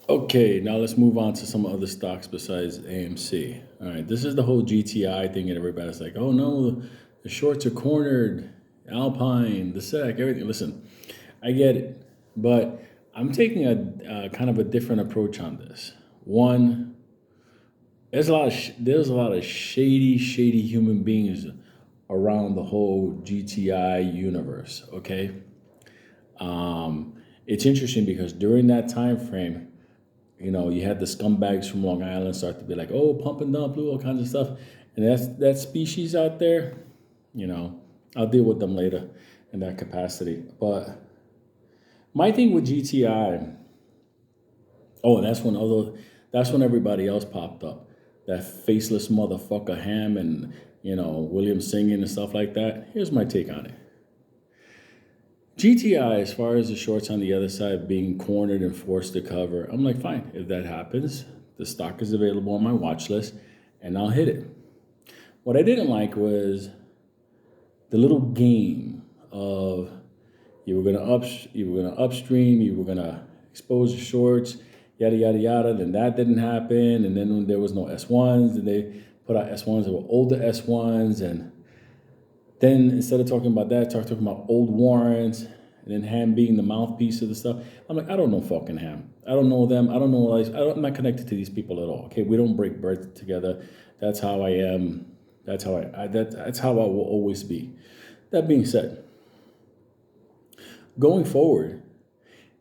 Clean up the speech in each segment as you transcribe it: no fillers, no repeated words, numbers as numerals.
Okay, now let's move on to some other stocks besides AMC. All right, this is the whole GTI thing, and everybody's like, "Oh no, the shorts are cornered." Alpine, the SEC, everything. Listen, I get it, but I'm taking a kind of a different approach on this. One, there's a lot of shady human beings around the whole GTI universe. Okay, it's interesting because during that time frame, you had the scumbags from Long Island start to be like, oh, pump and dump, do all kinds of stuff. And that's that species out there, you know, I'll deal with them later in that capacity. But my thing with GTI, oh, and that's when everybody else popped up. That faceless motherfucker Ham and, William singing and stuff like that. Here's my take on it. GTI, as far as the shorts on the other side being cornered and forced to cover, I'm like, fine. If that happens, the stock is available on my watch list and I'll hit it. What I didn't like was the little game of you were gonna upstream, you were gonna expose the shorts, yada yada yada. Then that didn't happen, and then when there was no S1s, and they put out S1s that were older S1s, and then instead of talking about that, talking about old warrants, and then Ham being the mouthpiece of the stuff. I'm like, I don't know fucking Ham. I don't know them. I don't know. I'm not connected to these people at all. Okay, we don't break bread together. That's how I am. That's how I will always be. That being said, going forward,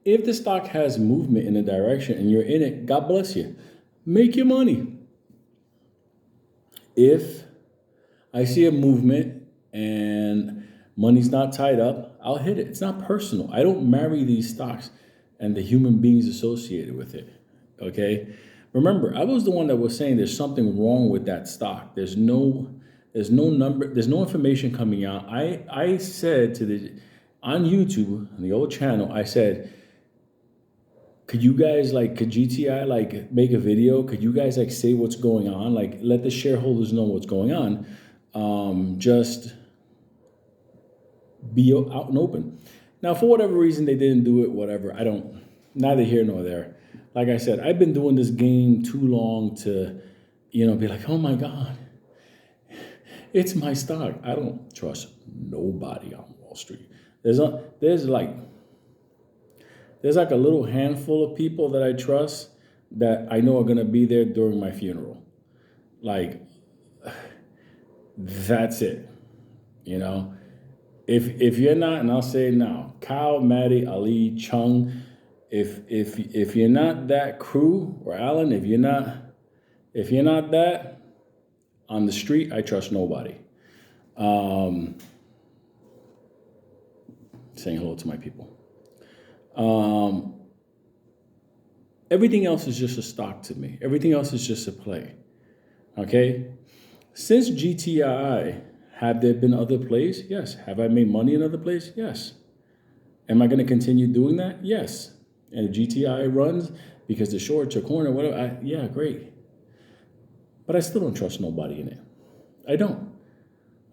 if the stock has movement in a direction and you're in it, God bless you. Make your money. If I see a movement and money's not tied up, I'll hit it. It's not personal. I don't marry these stocks and the human beings associated with it. Okay? Remember, I was the one that was saying there's something wrong with that stock. There's no number, there's no information coming out. I said on YouTube, on the old channel, I said, could GTI make a video? Could you guys say what's going on? Like let the shareholders know what's going on. Just be out and open. Now, for whatever reason they didn't do it, whatever. Neither here nor there. Like I said, I've been doing this game too long to, be like, oh my God, it's my stock. I don't trust nobody on Wall Street. There's like a little handful of people that I trust that I know are gonna be there during my funeral. Like, that's it. You know, if you're not, and I'll say it now, Kyle, Maddie, Ali, Chung, if you're not that crew, or Alan, if you're not that on the street, I trust nobody. Saying hello to my people. Everything else is just a stock to me. Everything else is just a play. Okay? Since GTI, have there been other plays? Yes. Have I made money in other plays? Yes. Am I going to continue doing that? Yes. And if GTI runs because the shorts or corner, whatever, yeah, great. But I still don't trust nobody in it. I don't.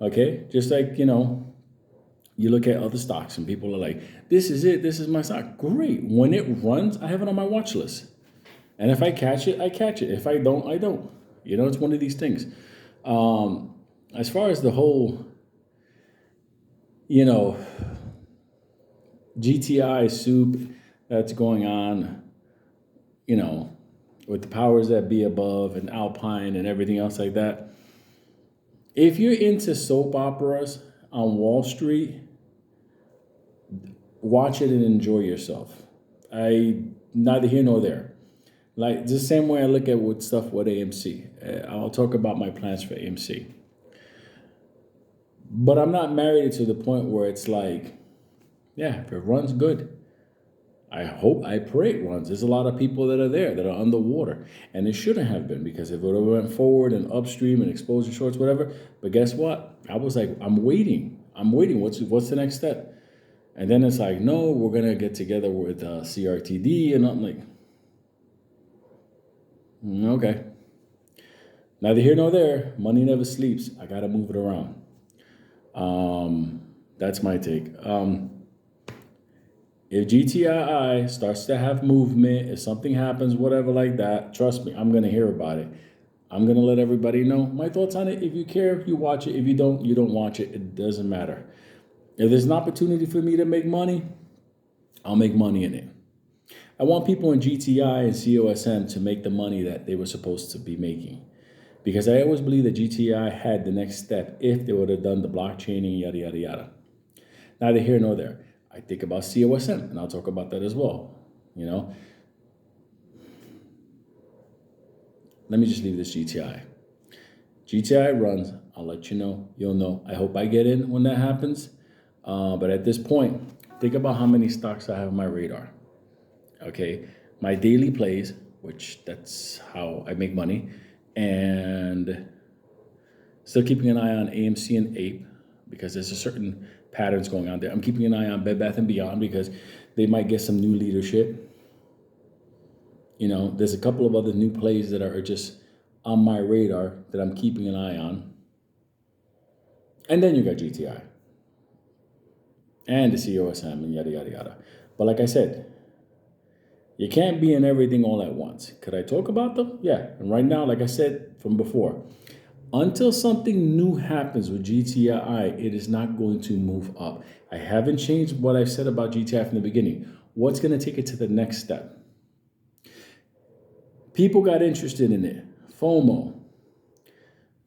Okay? Just like, you look at other stocks and people are like, this is it, this is my stock. Great. When it runs, I have it on my watch list. And if I catch it, I catch it. If I don't, I don't. It's one of these things. As far as the whole, GTI soup that's going on, with the powers that be above and Alpine and everything else like that. If you're into soap operas on Wall Street, watch it and enjoy yourself. Neither here nor there. Like the same way I look at with stuff with AMC. I'll talk about my plans for AMC. But I'm not married to the point where it's like, yeah, if it runs good, I pray it runs. There's a lot of people that are there that are underwater. And it shouldn't have been, because if it would have went forward and upstream and exposed the shorts, whatever. But guess what? I was like, I'm waiting. What's the next step? And then it's like, no, we're going to get together with CRTD. And I'm like, okay. Neither here nor there. Money never sleeps. I got to move it around. That's my take. If GTI starts to have movement, if something happens, whatever like that, trust me, I'm going to hear about it. I'm going to let everybody know my thoughts on it. If you care, you watch it. If you don't, you don't watch it. It doesn't matter. If there's an opportunity for me to make money, I'll make money in it. I want people in GTI and COSM to make the money that they were supposed to be making. Because I always believe that GTI had the next step if they would have done the blockchaining, yada, yada, yada. Neither here nor there. I think about COSM, and I'll talk about that as well. You know, let me just leave this GTI. GTI runs. I'll let you know. You'll know. I hope I get in when that happens. But at this point, think about how many stocks I have on my radar. Okay, my daily plays, which that's how I make money, and still keeping an eye on AMC and Ape because there's a certain patterns going on there. I'm keeping an eye on Bed Bath & Beyond because they might get some new leadership. You know, there's a couple of other new plays that are just on my radar that I'm keeping an eye on. And then you got GTI and the COSM and yada, yada, yada. But like I said, you can't be in everything all at once. Could I talk about them? Yeah. And right now, like I said from before, until something new happens with GTI, it is not going to move up. I haven't changed what I've said about GTI from the beginning. What's going to take it to the next step? People got interested in it. FOMO.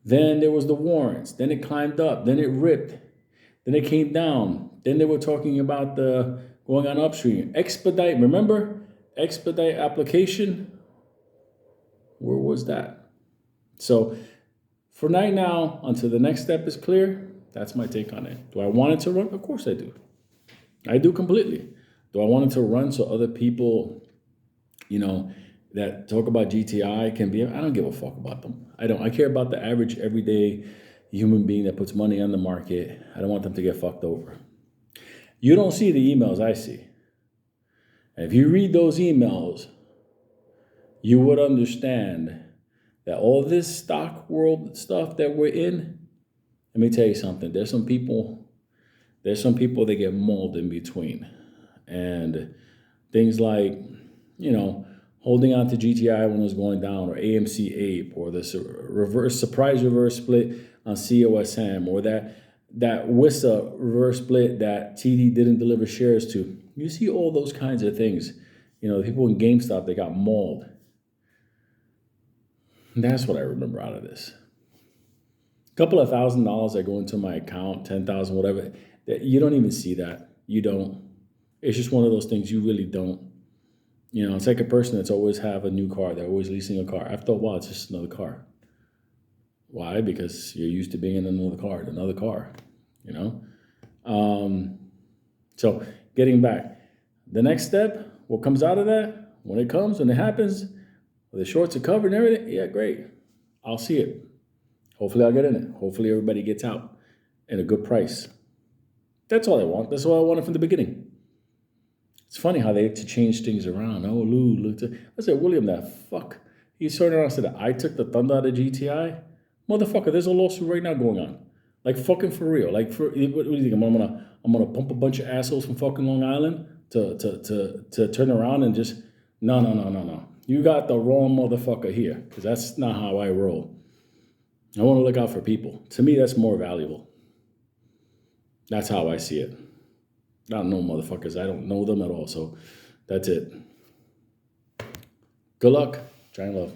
Then there was the warrants. Then it climbed up. Then it ripped. Then it came down. Then they were talking about the going on upstream. Expedite. Remember? Expedite application. Where was that? So for right now, until the next step is clear, that's my take on it. Do I want it to run? Of course I do. I do completely. Do I want it to run so other people, you know, that talk about GTI can be? I don't give a fuck about them. I don't. I care about the average, everyday human being that puts money on the market. I don't want them to get fucked over. You don't see the emails I see. And if you read those emails, you would understand that all this stock world stuff that we're in, let me tell you something. There's some people that get mauled in between. And things like, you know, holding on to GTI when it was going down, or AMC Ape, or the surprise reverse split on COSM, or that WISA reverse split that TD didn't deliver shares to. You see all those kinds of things. You know, the people in GameStop, they got mauled. That's what I remember out of this. A couple of $1,000 that go into my account, 10,000, whatever. You don't even see that. You don't. It's just one of those things you really don't. You know, it's like a person that's always have a new car. They're always leasing a car. After a while, it's just another car. Why? Because you're used to being in another car, you know? So getting back, the next step, what comes out of that, when it happens, the shorts are covered and everything, yeah, great. I'll see it. Hopefully I'll get in it. Hopefully everybody gets out at a good price. That's all I want. That's all I wanted from the beginning. It's funny how they had to change things around. Oh, Lou, look. I said, William, that fuck. He turned around and said, I took the thunder out of GTI. Motherfucker, there's a lawsuit right now going on. Like fucking for real. Like what do you think? I'm gonna pump a bunch of assholes from fucking Long Island to turn around and just no. You got the wrong motherfucker here, because that's not how I roll. I want to look out for people. To me, that's more valuable. That's how I see it. I don't know motherfuckers. I don't know them at all. So that's it. Good luck. Try and love.